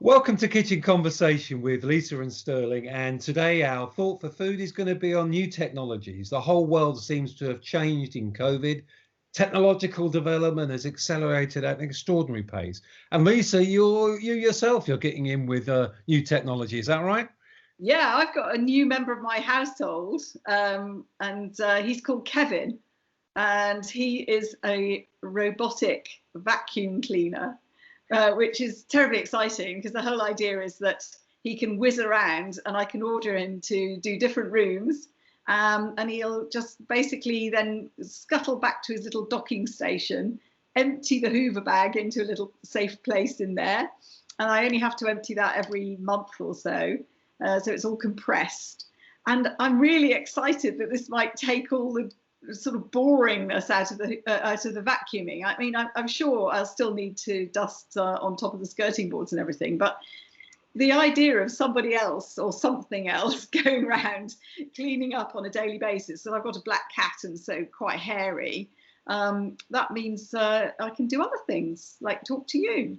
Welcome to Kitchen Conversation with Lisa and Sterling. And today our thought for food is going to be on new technologies. The whole world seems to have changed in COVID. Technological development has accelerated at an extraordinary pace. And Lisa, you yourself, you're getting in with new technology. Is that right? Yeah, I've got a new member of my household, and he's called Kevin, and he is a robotic vacuum cleaner, which is terribly exciting because the whole idea is that he can whiz around and I can order him to do different rooms, and he'll just basically then scuttle back to his little docking station, empty the Hoover bag into a little safe place in there, and I only have to empty that every month or so. So it's all compressed. And I'm really excited that this might take all the sort of boringness out of the vacuuming. I mean, I'm sure I'll still need to dust on top of the skirting boards and everything, but the idea of somebody else or something else going around cleaning up on a daily basis, and I've got a black cat and so quite hairy, that means I can do other things like talk to you.